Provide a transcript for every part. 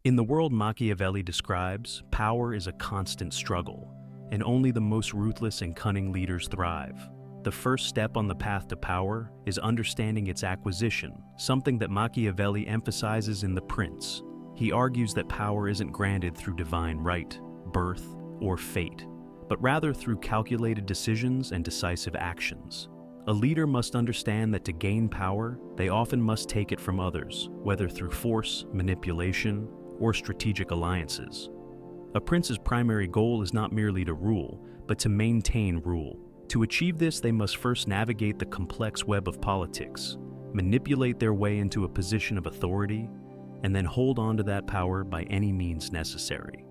In the world Machiavelli describes, power is a constant struggle, and only the most ruthless and cunning leaders thrive. The first step on the path to power is understanding its acquisition, something that Machiavelli emphasizes in The Prince. He argues that power isn't granted through divine right, birth, or fate, but rather through calculated decisions and decisive actions. A leader must understand that to gain power, they often must take it from others, whether through force, manipulation, or strategic alliances. A prince's primary goal is not merely to rule, but to maintain rule. To achieve this, they must first navigate the complex web of politics, manipulate their way into a position of authority, and then hold on to that power by any means necessary.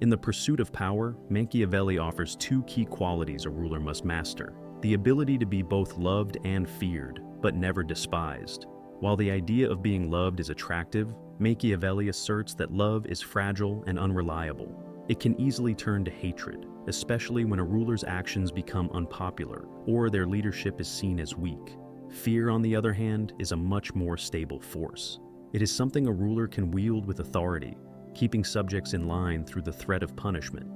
In the pursuit of power, Machiavelli offers two key qualities a ruler must master: the ability to be both loved and feared, but never despised. While the idea of being loved is attractive, Machiavelli asserts that love is fragile and unreliable. It can easily turn to hatred, especially when a ruler's actions become unpopular or their leadership is seen as weak. Fear, on the other hand, is a much more stable force. It is something a ruler can wield with authority, keeping subjects in line through the threat of punishment.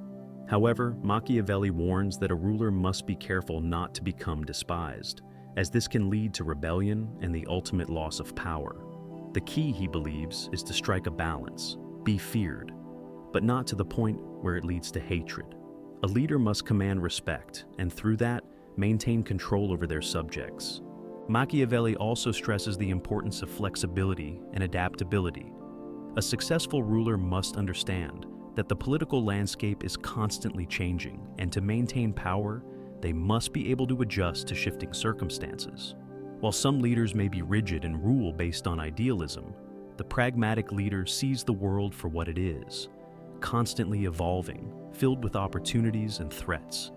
However, Machiavelli warns that a ruler must be careful not to become despised, as this can lead to rebellion and the ultimate loss of power. The key, he believes, is to strike a balance, be feared, but not to the point where it leads to hatred. A leader must command respect, and through that, maintain control over their subjects. Machiavelli also stresses the importance of flexibility and adaptability. A successful ruler must understand that the political landscape is constantly changing, and to maintain power, they must be able to adjust to shifting circumstances. While some leaders may be rigid and rule based on idealism, the pragmatic leader sees the world for what it is, constantly evolving, filled with opportunities and threats.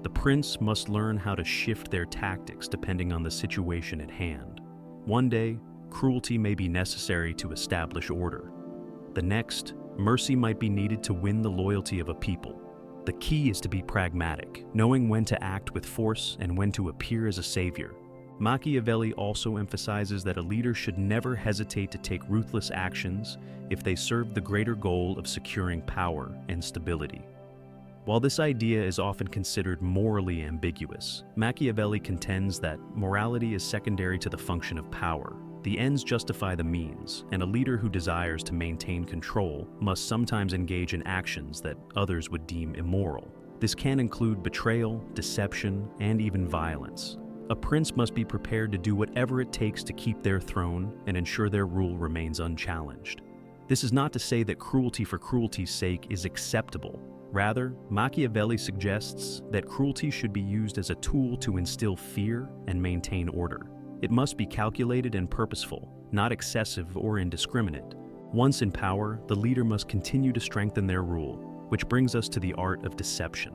The prince must learn how to shift their tactics depending on the situation at hand. One day, cruelty may be necessary to establish order. The next, mercy might be needed to win the loyalty of a people. The key is to be pragmatic, knowing when to act with force and when to appear as a savior. Machiavelli also emphasizes that a leader should never hesitate to take ruthless actions if they serve the greater goal of securing power and stability. While this idea is often considered morally ambiguous, Machiavelli contends that morality is secondary to the function of power. The ends justify the means, and a leader who desires to maintain control must sometimes engage in actions that others would deem immoral. This can include betrayal, deception, and even violence. A prince must be prepared to do whatever it takes to keep their throne and ensure their rule remains unchallenged. This is not to say that cruelty for cruelty's sake is acceptable. Rather, Machiavelli suggests that cruelty should be used as a tool to instill fear and maintain order. It must be calculated and purposeful, not excessive or indiscriminate. Once in power, the leader must continue to strengthen their rule, which brings us to the art of deception.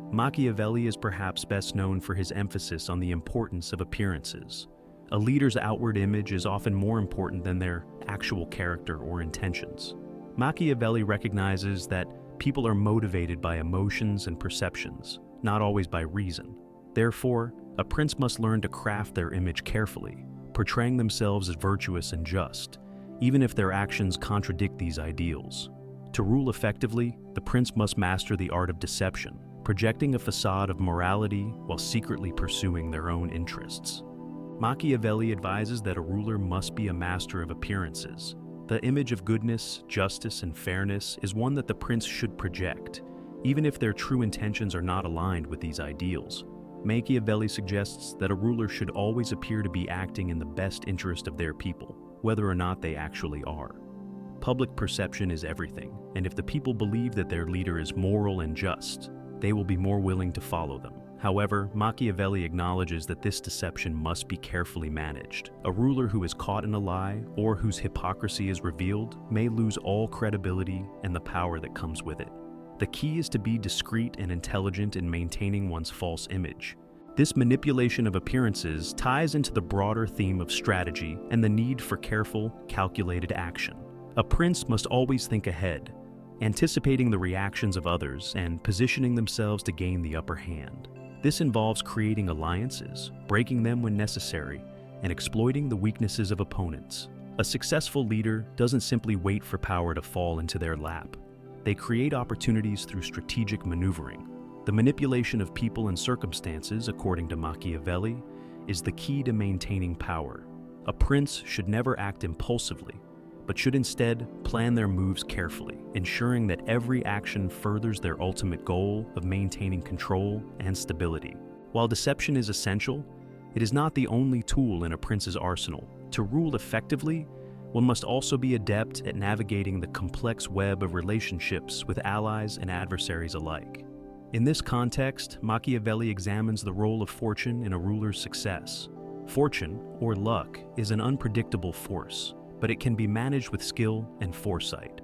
Machiavelli is perhaps best known for his emphasis on the importance of appearances. A leader's outward image is often more important than their actual character or intentions. Machiavelli recognizes that people are motivated by emotions and perceptions, not always by reason. Therefore, a prince must learn to craft their image carefully, portraying themselves as virtuous and just, even if their actions contradict these ideals. To rule effectively, the prince must master the art of deception, projecting a facade of morality while secretly pursuing their own interests. Machiavelli advises that a ruler must be a master of appearances. The image of goodness, justice, and fairness is one that the prince should project, even if their true intentions are not aligned with these ideals. Machiavelli suggests that a ruler should always appear to be acting in the best interest of their people, whether or not they actually are. Public perception is everything, and if the people believe that their leader is moral and just, they will be more willing to follow them. However, Machiavelli acknowledges that this deception must be carefully managed. A ruler who is caught in a lie or whose hypocrisy is revealed may lose all credibility and the power that comes with it. The key is to be discreet and intelligent in maintaining one's false image. This manipulation of appearances ties into the broader theme of strategy and the need for careful, calculated action. A prince must always think ahead, anticipating the reactions of others and positioning themselves to gain the upper hand. This involves creating alliances, breaking them when necessary, and exploiting the weaknesses of opponents. A successful leader doesn't simply wait for power to fall into their lap. They create opportunities through strategic maneuvering. The manipulation of people and circumstances, according to Machiavelli, is the key to maintaining power. A prince should never act impulsively, but should instead plan their moves carefully, ensuring that every action furthers their ultimate goal of maintaining control and stability. While deception is essential, it is not the only tool in a prince's arsenal. To rule effectively, one must also be adept at navigating the complex web of relationships with allies and adversaries alike. In this context, Machiavelli examines the role of fortune in a ruler's success. Fortune, or luck, is an unpredictable force, but it can be managed with skill and foresight.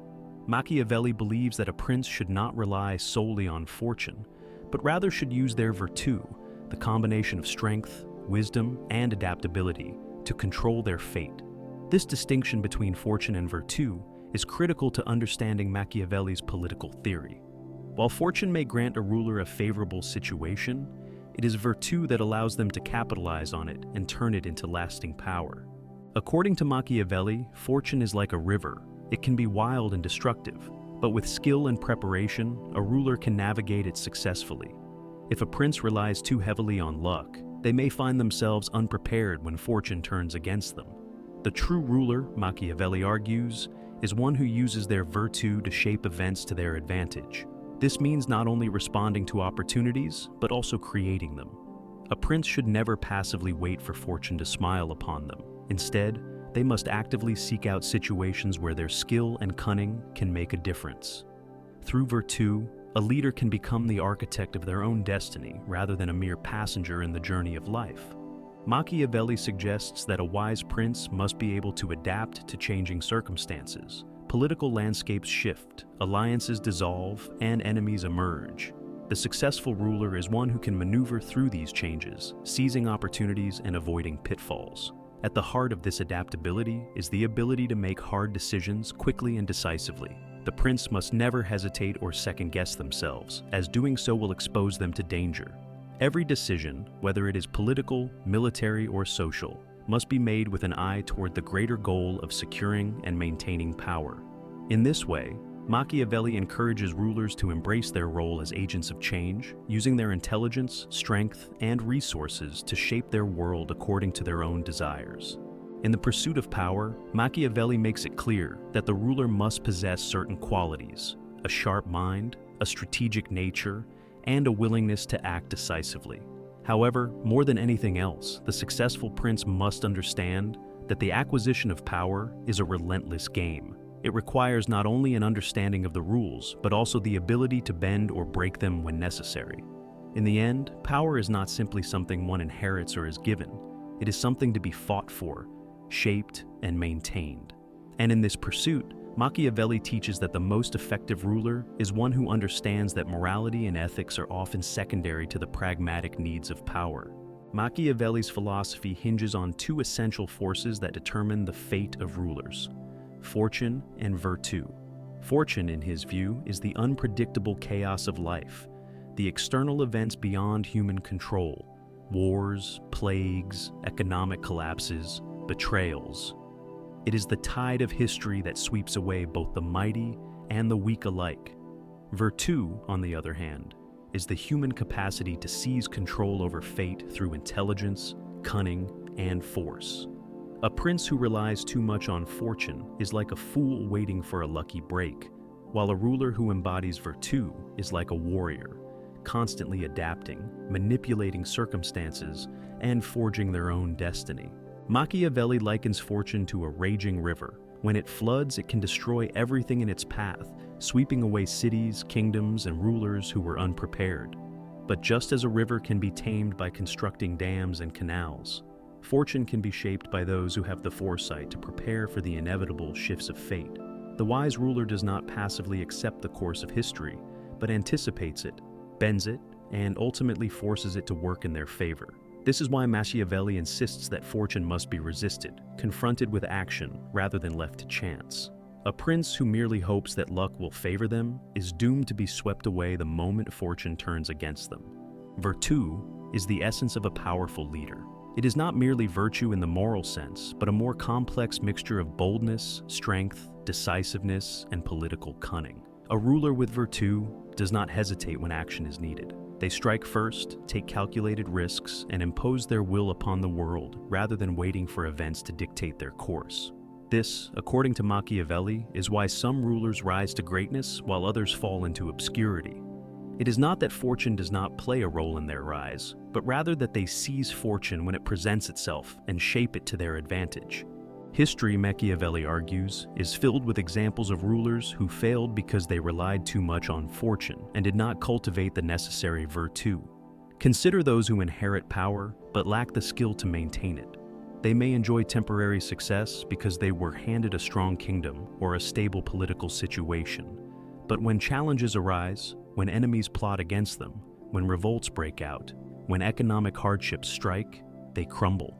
Machiavelli believes that a prince should not rely solely on fortune, but rather should use their virtù, the combination of strength, wisdom, and adaptability, to control their fate. This distinction between fortune and virtù is critical to understanding Machiavelli's political theory. While fortune may grant a ruler a favorable situation, it is virtù that allows them to capitalize on it and turn it into lasting power. According to Machiavelli, fortune is like a river. It can be wild and destructive, but with skill and preparation, a ruler can navigate it successfully. If a prince relies too heavily on luck, they may find themselves unprepared when fortune turns against them. The true ruler, Machiavelli argues, is one who uses their virtù to shape events to their advantage. This means not only responding to opportunities, but also creating them. A prince should never passively wait for fortune to smile upon them. Instead, they must actively seek out situations where their skill and cunning can make a difference. Through virtù, a leader can become the architect of their own destiny rather than a mere passenger in the journey of life. Machiavelli suggests that a wise prince must be able to adapt to changing circumstances. Political landscapes shift, alliances dissolve, and enemies emerge. The successful ruler is one who can maneuver through these changes, seizing opportunities and avoiding pitfalls. At the heart of this adaptability is the ability to make hard decisions quickly and decisively. The prince must never hesitate or second-guess themselves, as doing so will expose them to danger. Every decision, whether it is political, military, or social, must be made with an eye toward the greater goal of securing and maintaining power. In this way, Machiavelli encourages rulers to embrace their role as agents of change, using their intelligence, strength, and resources to shape their world according to their own desires. In the pursuit of power, Machiavelli makes it clear that the ruler must possess certain qualities: a sharp mind, a strategic nature, and a willingness to act decisively. However, more than anything else, the successful prince must understand that the acquisition of power is a relentless game. It requires not only an understanding of the rules, but also the ability to bend or break them when necessary. In the end, power is not simply something one inherits or is given. It is something to be fought for, shaped, and maintained. And in this pursuit, Machiavelli teaches that the most effective ruler is one who understands that morality and ethics are often secondary to the pragmatic needs of power. Machiavelli's philosophy hinges on two essential forces that determine the fate of rulers: fortune and virtù. Fortune, in his view, is the unpredictable chaos of life, the external events beyond human control: wars, plagues, economic collapses, betrayals. It is the tide of history that sweeps away both the mighty and the weak alike. Virtù, on the other hand, is the human capacity to seize control over fate through intelligence, cunning, and force. A prince who relies too much on fortune is like a fool waiting for a lucky break, while a ruler who embodies virtù is like a warrior, constantly adapting, manipulating circumstances, and forging their own destiny. Machiavelli likens fortune to a raging river. When it floods, it can destroy everything in its path, sweeping away cities, kingdoms, and rulers who were unprepared. But just as a river can be tamed by constructing dams and canals, fortune can be shaped by those who have the foresight to prepare for the inevitable shifts of fate. The wise ruler does not passively accept the course of history, but anticipates it, bends it, and ultimately forces it to work in their favor. This is why Machiavelli insists that fortune must be resisted, confronted with action rather than left to chance. A prince who merely hopes that luck will favor them is doomed to be swept away the moment fortune turns against them. Virtù is the essence of a powerful leader. It is not merely virtue in the moral sense, but a more complex mixture of boldness, strength, decisiveness, and political cunning. A ruler with virtue does not hesitate when action is needed. They strike first, take calculated risks, and impose their will upon the world rather than waiting for events to dictate their course. This, according to Machiavelli, is why some rulers rise to greatness while others fall into obscurity. It is not that fortune does not play a role in their rise, but rather that they seize fortune when it presents itself and shape it to their advantage. History, Machiavelli argues, is filled with examples of rulers who failed because they relied too much on fortune and did not cultivate the necessary virtue. Consider those who inherit power but lack the skill to maintain it. They may enjoy temporary success because they were handed a strong kingdom or a stable political situation. But when challenges arise, when enemies plot against them, when revolts break out, when economic hardships strike, they crumble.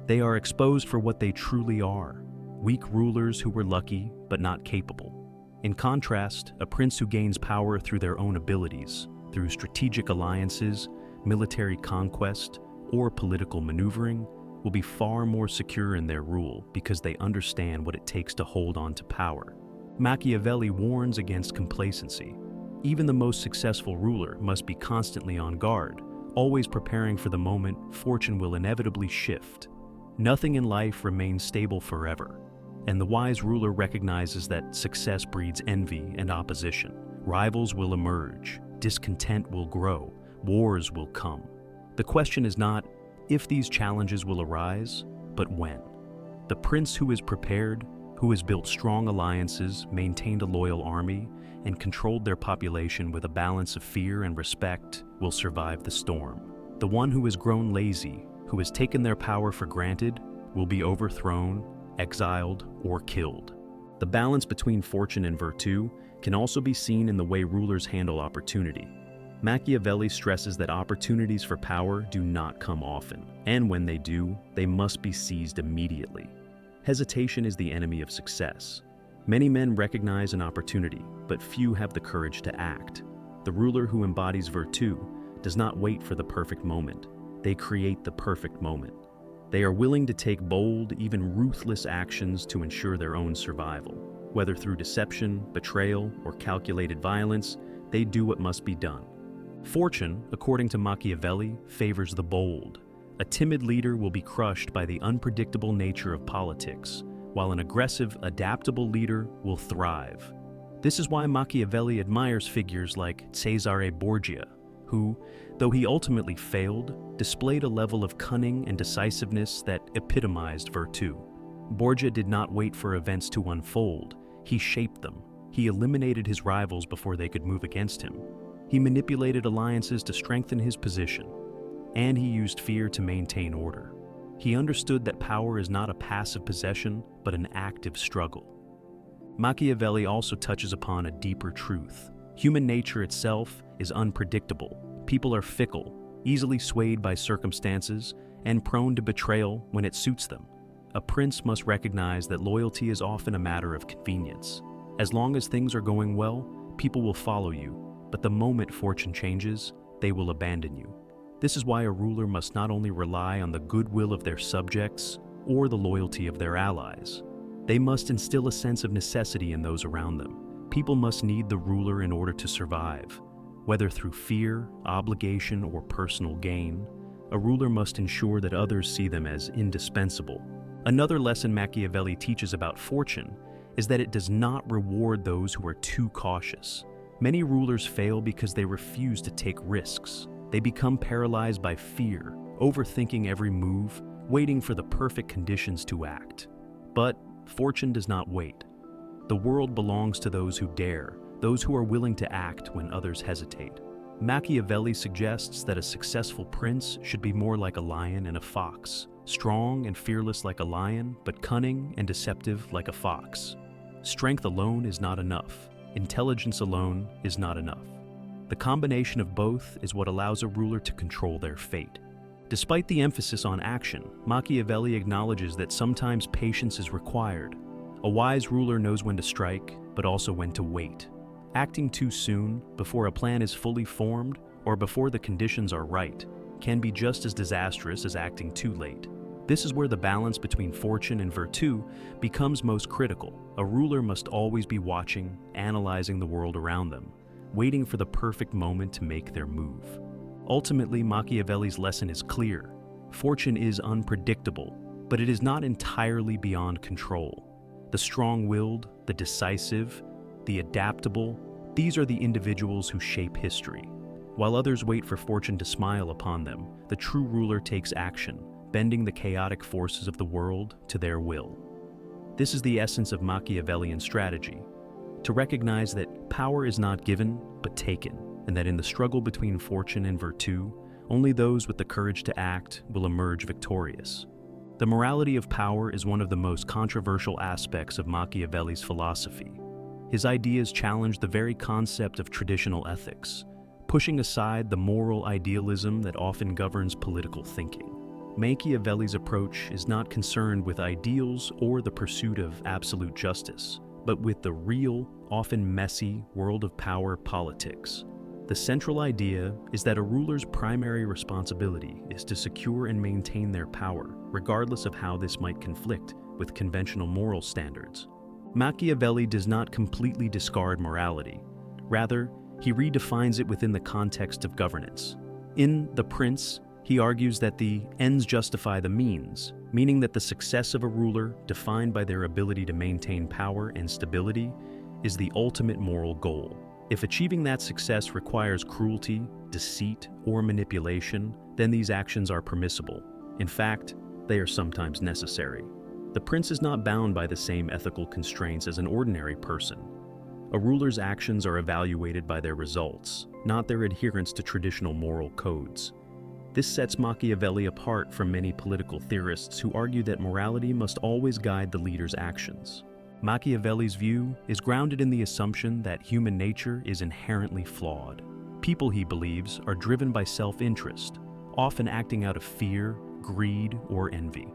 They are exposed for what they truly are, weak rulers who were lucky but not capable. In contrast, a prince who gains power through their own abilities, through strategic alliances, military conquest, or political maneuvering, will be far more secure in their rule because they understand what it takes to hold on to power. Machiavelli warns against complacency. Even the most successful ruler must be constantly on guard, always preparing for the moment fortune will inevitably shift. Nothing in life remains stable forever, and the wise ruler recognizes that success breeds envy and opposition. Rivals will emerge, discontent will grow, wars will come. The question is not if these challenges will arise, but when. The prince who is prepared, who has built strong alliances, maintained a loyal army, and controlled their population with a balance of fear and respect, will survive the storm. The one who has grown lazy, who has taken their power for granted, will be overthrown, exiled, or killed. The balance between fortune and virtue can also be seen in the way rulers handle opportunity. Machiavelli stresses that opportunities for power do not come often, and when they do, they must be seized immediately. Hesitation is the enemy of success. Many men recognize an opportunity, but few have the courage to act. The ruler who embodies virtue does not wait for the perfect moment. They create the perfect moment. They are willing to take bold, even ruthless actions to ensure their own survival. Whether through deception, betrayal, or calculated violence, they do what must be done. Fortune, according to Machiavelli, favors the bold. A timid leader will be crushed by the unpredictable nature of politics, while an aggressive, adaptable leader will thrive. This is why Machiavelli admires figures like Cesare Borgia, who, though he ultimately failed, displayed a level of cunning and decisiveness that epitomized virtue. Borgia did not wait for events to unfold. He shaped them. He eliminated his rivals before they could move against him. He manipulated alliances to strengthen his position, and he used fear to maintain order. He understood that power is not a passive possession, but an active struggle. Machiavelli also touches upon a deeper truth. Human nature itself is unpredictable. People are fickle, easily swayed by circumstances, and prone to betrayal when it suits them. A prince must recognize that loyalty is often a matter of convenience. As long as things are going well, people will follow you, but the moment fortune changes, they will abandon you. This is why a ruler must not only rely on the goodwill of their subjects or the loyalty of their allies. They must instill a sense of necessity in those around them. People must need the ruler in order to survive. Whether through fear, obligation, or personal gain, a ruler must ensure that others see them as indispensable. Another lesson Machiavelli teaches about fortune is that it does not reward those who are too cautious. Many rulers fail because they refuse to take risks. They become paralyzed by fear, overthinking every move, waiting for the perfect conditions to act. But fortune does not wait. The world belongs to those who dare, those who are willing to act when others hesitate. Machiavelli suggests that a successful prince should be more like a lion and a fox, strong and fearless like a lion, but cunning and deceptive like a fox. Strength alone is not enough. Intelligence alone is not enough. The combination of both is what allows a ruler to control their fate. Despite the emphasis on action, Machiavelli acknowledges that sometimes patience is required. A wise ruler knows when to strike, but also when to wait. Acting too soon, before a plan is fully formed, or before the conditions are right, can be just as disastrous as acting too late. This is where the balance between fortune and virtue becomes most critical. A ruler must always be watching, analyzing the world around them, waiting for the perfect moment to make their move. Ultimately, Machiavelli's lesson is clear. Fortune is unpredictable, but it is not entirely beyond control. The strong-willed, the decisive, the adaptable, these are the individuals who shape history. While others wait for fortune to smile upon them, the true ruler takes action, bending the chaotic forces of the world to their will. This is the essence of Machiavellian strategy, to recognize that power is not given, but taken, and that in the struggle between fortune and virtue, only those with the courage to act will emerge victorious. The morality of power is one of the most controversial aspects of Machiavelli's philosophy. His ideas challenge the very concept of traditional ethics, pushing aside the moral idealism that often governs political thinking. Machiavelli's approach is not concerned with ideals or the pursuit of absolute justice, but with the real, often messy, world of power politics. The central idea is that a ruler's primary responsibility is to secure and maintain their power, regardless of how this might conflict with conventional moral standards. Machiavelli does not completely discard morality. Rather, he redefines it within the context of governance. In The Prince, he argues that the ends justify the means, meaning that the success of a ruler, defined by their ability to maintain power and stability, is the ultimate moral goal. If achieving that success requires cruelty, deceit, or manipulation, then these actions are permissible. In fact, they are sometimes necessary. The prince is not bound by the same ethical constraints as an ordinary person. A ruler's actions are evaluated by their results, not their adherence to traditional moral codes. This sets Machiavelli apart from many political theorists who argue that morality must always guide the leader's actions. Machiavelli's view is grounded in the assumption that human nature is inherently flawed. People, he believes, are driven by self-interest, often acting out of fear, greed, or envy.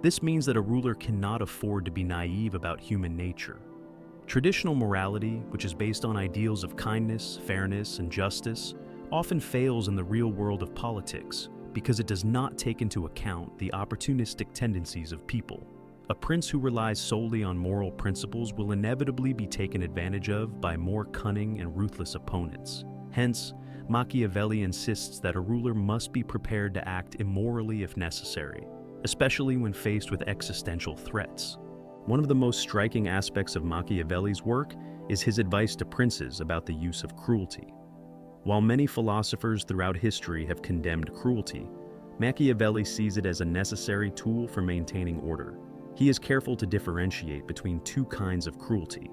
This means that a ruler cannot afford to be naive about human nature. Traditional morality, which is based on ideals of kindness, fairness, and justice, often fails in the real world of politics because it does not take into account the opportunistic tendencies of people. A prince who relies solely on moral principles will inevitably be taken advantage of by more cunning and ruthless opponents. Hence, Machiavelli insists that a ruler must be prepared to act immorally if necessary, especially when faced with existential threats. One of the most striking aspects of Machiavelli's work is his advice to princes about the use of cruelty. While many philosophers throughout history have condemned cruelty, Machiavelli sees it as a necessary tool for maintaining order. He is careful to differentiate between two kinds of cruelty: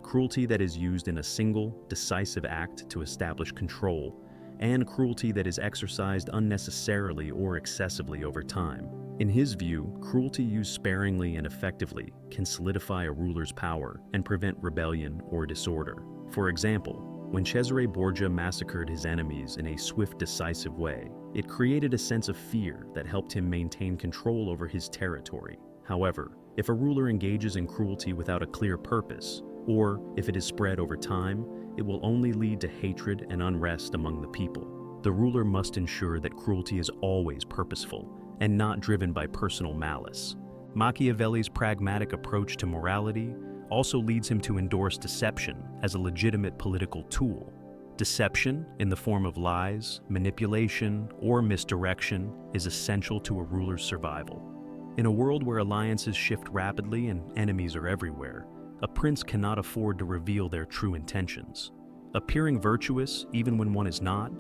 cruelty that is used in a single, decisive act to establish control, and cruelty that is exercised unnecessarily or excessively over time. In his view, cruelty used sparingly and effectively can solidify a ruler's power and prevent rebellion or disorder. For example, when Cesare Borgia massacred his enemies in a swift, decisive way, it created a sense of fear that helped him maintain control over his territory. However, if a ruler engages in cruelty without a clear purpose, or if it is spread over time, it will only lead to hatred and unrest among the people. The ruler must ensure that cruelty is always purposeful and not driven by personal malice. Machiavelli's pragmatic approach to morality also leads him to endorse deception as a legitimate political tool. Deception, in the form of lies, manipulation, or misdirection, is essential to a ruler's survival. In a world where alliances shift rapidly and enemies are everywhere, a prince cannot afford to reveal their true intentions. Appearing virtuous, even when one is not,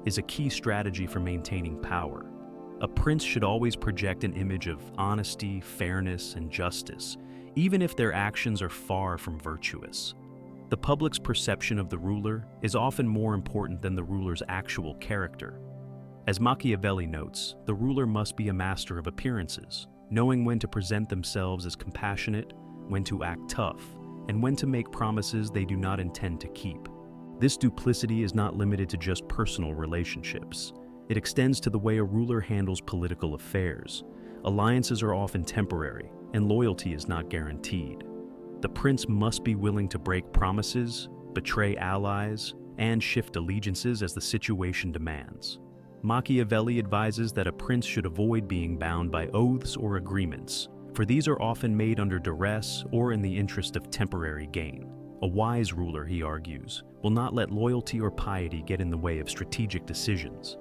is a key strategy for maintaining power. A prince should always project an image of honesty, fairness, and justice, even if their actions are far from virtuous. The public's perception of the ruler is often more important than the ruler's actual character. As Machiavelli notes, the ruler must be a master of appearances, knowing when to present themselves as compassionate, when to act tough, and when to make promises they do not intend to keep. This duplicity is not limited to just personal relationships. It extends to the way a ruler handles political affairs. Alliances are often temporary, and loyalty is not guaranteed. The prince must be willing to break promises, betray allies, and shift allegiances as the situation demands. Machiavelli advises that a prince should avoid being bound by oaths or agreements, for these are often made under duress or in the interest of temporary gain. A wise ruler, he argues, will not let loyalty or piety get in the way of strategic decisions.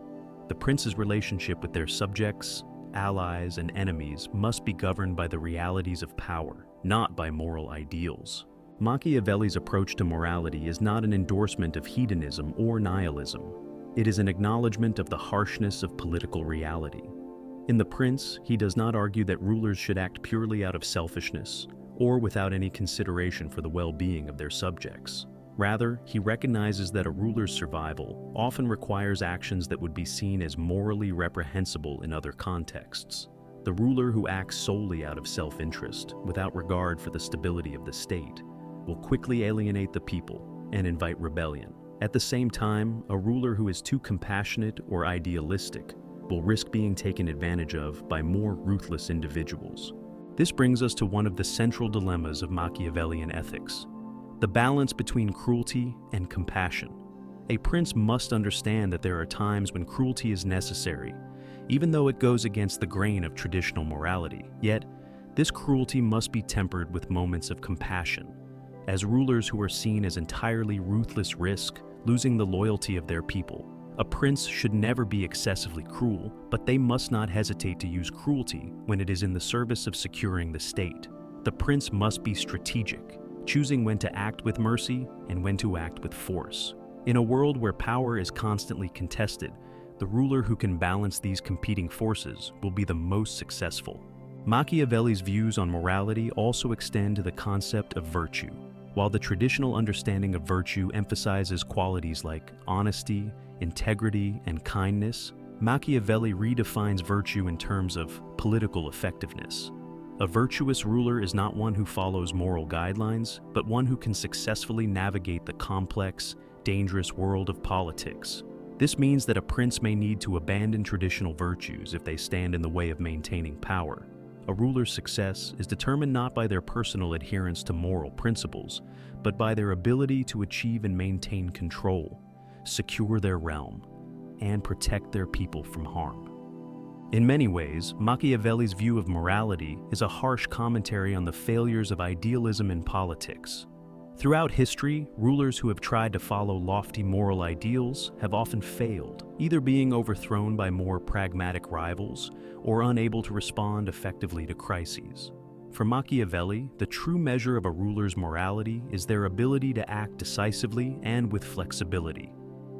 The prince's relationship with their subjects, allies, and enemies must be governed by the realities of power, not by moral ideals. Machiavelli's approach to morality is not an endorsement of hedonism or nihilism. It is an acknowledgement of the harshness of political reality. In The Prince, he does not argue that rulers should act purely out of selfishness or without any consideration for the well-being of their subjects. Rather, he recognizes that a ruler's survival often requires actions that would be seen as morally reprehensible in other contexts. The ruler who acts solely out of self-interest, without regard for the stability of the state, will quickly alienate the people and invite rebellion. At the same time, a ruler who is too compassionate or idealistic will risk being taken advantage of by more ruthless individuals. This brings us to one of the central dilemmas of Machiavellian ethics: the balance between cruelty and compassion. A prince must understand that there are times when cruelty is necessary, even though it goes against the grain of traditional morality. Yet, this cruelty must be tempered with moments of compassion. As rulers who are seen as entirely ruthless risk losing the loyalty of their people, a prince should never be excessively cruel, but they must not hesitate to use cruelty when it is in the service of securing the state. The prince must be strategic, choosing when to act with mercy and when to act with force. In a world where power is constantly contested, the ruler who can balance these competing forces will be the most successful. Machiavelli's views on morality also extend to the concept of virtue. While the traditional understanding of virtue emphasizes qualities like honesty, integrity, and kindness, Machiavelli redefines virtue in terms of political effectiveness. A virtuous ruler is not one who follows moral guidelines, but one who can successfully navigate the complex, dangerous world of politics. This means that a prince may need to abandon traditional virtues if they stand in the way of maintaining power. A ruler's success is determined not by their personal adherence to moral principles, but by their ability to achieve and maintain control, secure their realm, and protect their people from harm. In many ways, Machiavelli's view of morality is a harsh commentary on the failures of idealism in politics. Throughout history, rulers who have tried to follow lofty moral ideals have often failed, either being overthrown by more pragmatic rivals or unable to respond effectively to crises. For Machiavelli, the true measure of a ruler's morality is their ability to act decisively and with flexibility.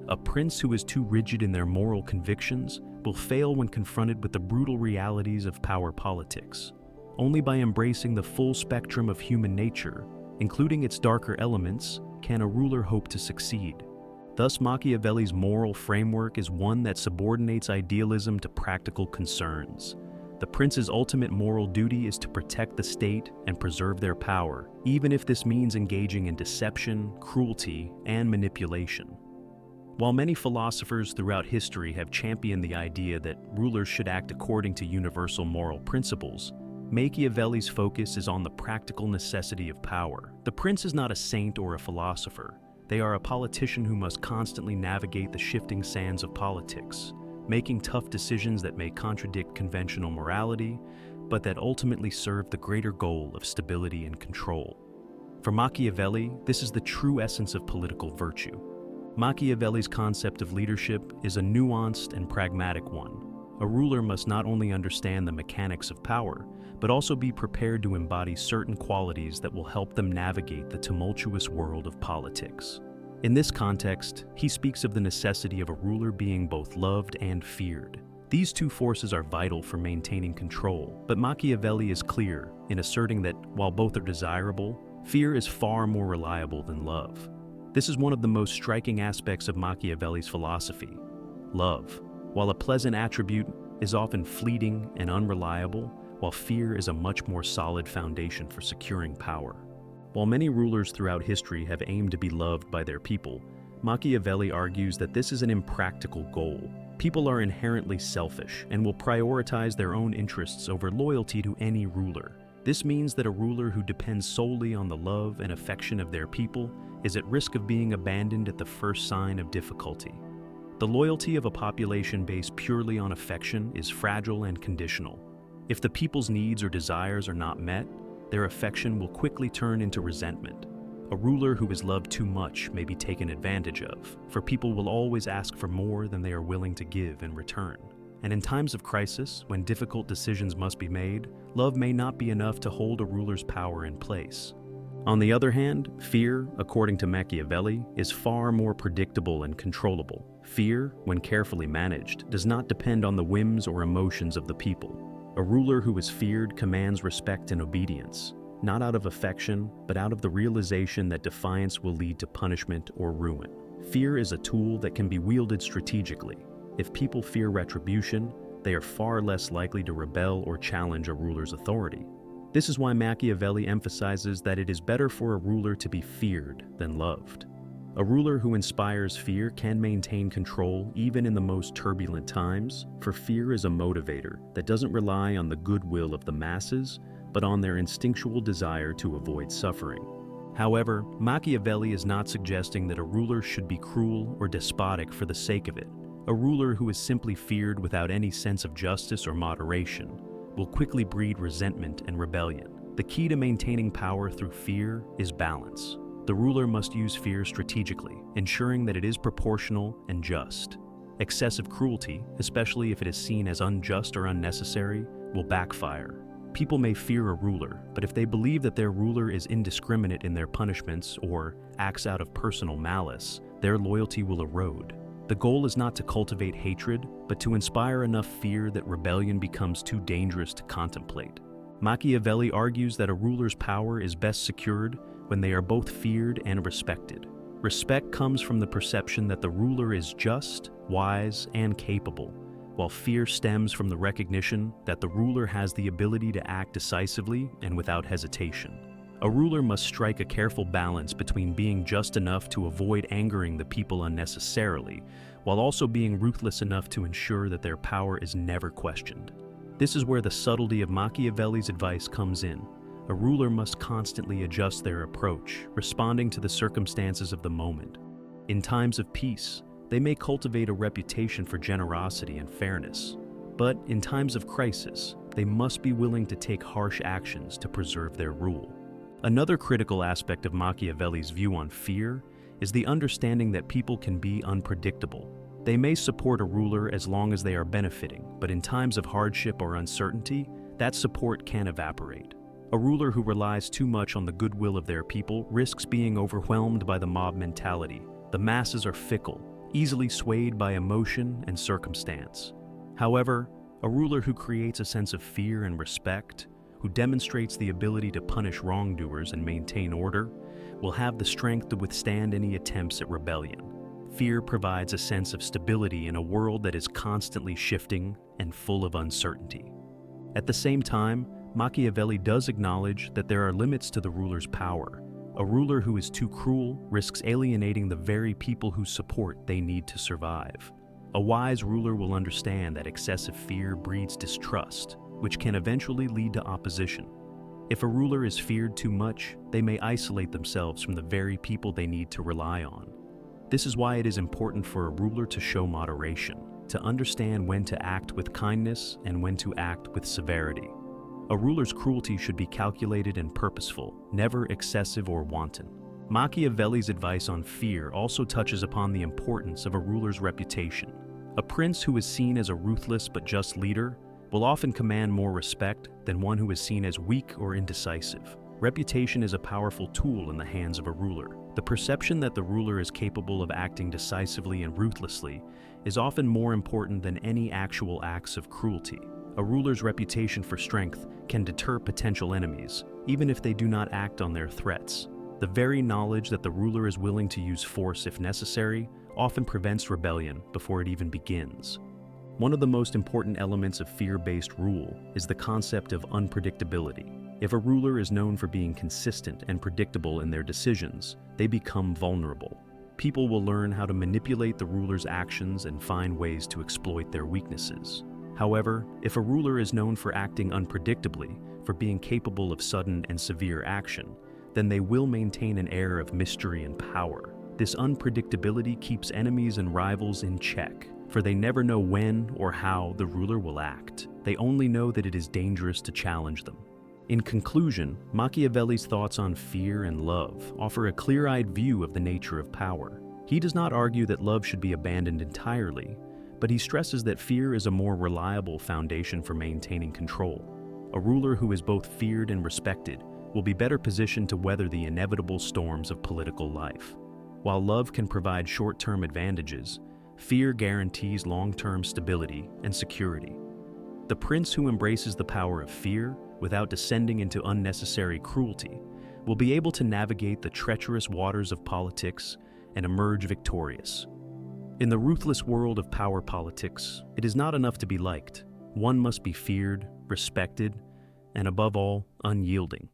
A prince who is too rigid in their moral convictions will fail when confronted with the brutal realities of power politics. Only by embracing the full spectrum of human nature, including its darker elements, can a ruler hope to succeed. Thus, Machiavelli's moral framework is one that subordinates idealism to practical concerns. The prince's ultimate moral duty is to protect the state and preserve their power, even if this means engaging in deception, cruelty, and manipulation. While many philosophers throughout history have championed the idea that rulers should act according to universal moral principles, Machiavelli's focus is on the practical necessity of power. The prince is not a saint or a philosopher. They are a politician who must constantly navigate the shifting sands of politics, making tough decisions that may contradict conventional morality, but that ultimately serve the greater goal of stability and control. For Machiavelli, this is the true essence of political virtue. Machiavelli's concept of leadership is a nuanced and pragmatic one. A ruler must not only understand the mechanics of power, but also be prepared to embody certain qualities that will help them navigate the tumultuous world of politics. In this context, he speaks of the necessity of a ruler being both loved and feared. These two forces are vital for maintaining control, but Machiavelli is clear in asserting that while both are desirable, fear is far more reliable than love. This is one of the most striking aspects of Machiavelli's philosophy. Love, while a pleasant attribute, is often fleeting and unreliable, while fear is a much more solid foundation for securing power. While many rulers throughout history have aimed to be loved by their people, Machiavelli argues that this is an impractical goal. People are inherently selfish and will prioritize their own interests over loyalty to any ruler. This means that a ruler who depends solely on the love and affection of their people is at risk of being abandoned at the first sign of difficulty. The loyalty of a population based purely on affection is fragile and conditional. If the people's needs or desires are not met, their affection will quickly turn into resentment. A ruler who is loved too much may be taken advantage of, for people will always ask for more than they are willing to give in return. And in times of crisis, when difficult decisions must be made, love may not be enough to hold a ruler's power in place. On the other hand, fear, according to Machiavelli, is far more predictable and controllable. Fear, when carefully managed, does not depend on the whims or emotions of the people. A ruler who is feared commands respect and obedience, not out of affection, but out of the realization that defiance will lead to punishment or ruin. Fear is a tool that can be wielded strategically. If people fear retribution, they are far less likely to rebel or challenge a ruler's authority. This is why Machiavelli emphasizes that it is better for a ruler to be feared than loved. A ruler who inspires fear can maintain control even in the most turbulent times, for fear is a motivator that doesn't rely on the goodwill of the masses, but on their instinctual desire to avoid suffering. However, Machiavelli is not suggesting that a ruler should be cruel or despotic for the sake of it. A ruler who is simply feared without any sense of justice or moderation will quickly breed resentment and rebellion. The key to maintaining power through fear is balance. The ruler must use fear strategically, ensuring that it is proportional and just. Excessive cruelty, especially if it is seen as unjust or unnecessary, will backfire. People may fear a ruler, but if they believe that their ruler is indiscriminate in their punishments or acts out of personal malice, their loyalty will erode. The goal is not to cultivate hatred, but to inspire enough fear that rebellion becomes too dangerous to contemplate. Machiavelli argues that a ruler's power is best secured when they are both feared and respected. Respect comes from the perception that the ruler is just, wise, and capable, while fear stems from the recognition that the ruler has the ability to act decisively and without hesitation. A ruler must strike a careful balance between being just enough to avoid angering the people unnecessarily, while also being ruthless enough to ensure that their power is never questioned. This is where the subtlety of Machiavelli's advice comes in. A ruler must constantly adjust their approach, responding to the circumstances of the moment. In times of peace, they may cultivate a reputation for generosity and fairness, but in times of crisis, they must be willing to take harsh actions to preserve their rule. Another critical aspect of Machiavelli's view on fear is the understanding that people can be unpredictable. They may support a ruler as long as they are benefiting, but in times of hardship or uncertainty, that support can evaporate. A ruler who relies too much on the goodwill of their people risks being overwhelmed by the mob mentality. The masses are fickle, easily swayed by emotion and circumstance. However, a ruler who creates a sense of fear and respect, who demonstrates the ability to punish wrongdoers and maintain order, will have the strength to withstand any attempts at rebellion. Fear provides a sense of stability in a world that is constantly shifting and full of uncertainty. At the same time, Machiavelli does acknowledge that there are limits to the ruler's power. A ruler who is too cruel risks alienating the very people whose support they need to survive. A wise ruler will understand that excessive fear breeds distrust, which can eventually lead to opposition. If a ruler is feared too much, they may isolate themselves from the very people they need to rely on. This is why it is important for a ruler to show moderation, to understand when to act with kindness and when to act with severity. A ruler's cruelty should be calculated and purposeful, never excessive or wanton. Machiavelli's advice on fear also touches upon the importance of a ruler's reputation. A prince who is seen as a ruthless but just leader will often command more respect than one who is seen as weak or indecisive. Reputation is a powerful tool in the hands of a ruler. The perception that the ruler is capable of acting decisively and ruthlessly is often more important than any actual acts of cruelty. A ruler's reputation for strength can deter potential enemies, even if they do not act on their threats. The very knowledge that the ruler is willing to use force if necessary often prevents rebellion before it even begins. One of the most important elements of fear-based rule is the concept of unpredictability. If a ruler is known for being consistent and predictable in their decisions, they become vulnerable. People will learn how to manipulate the ruler's actions and find ways to exploit their weaknesses. However, if a ruler is known for acting unpredictably, for being capable of sudden and severe action, then they will maintain an air of mystery and power. This unpredictability keeps enemies and rivals in check, for they never know when or how the ruler will act. They only know that it is dangerous to challenge them. In conclusion, Machiavelli's thoughts on fear and love offer a clear-eyed view of the nature of power. He does not argue that love should be abandoned entirely, but he stresses that fear is a more reliable foundation for maintaining control. A ruler who is both feared and respected will be better positioned to weather the inevitable storms of political life. While love can provide short-term advantages, fear guarantees long-term stability and security. The prince who embraces the power of fear without descending into unnecessary cruelty will be able to navigate the treacherous waters of politics and emerge victorious. In the ruthless world of power politics, it is not enough to be liked. One must be feared, respected, and above all, unyielding.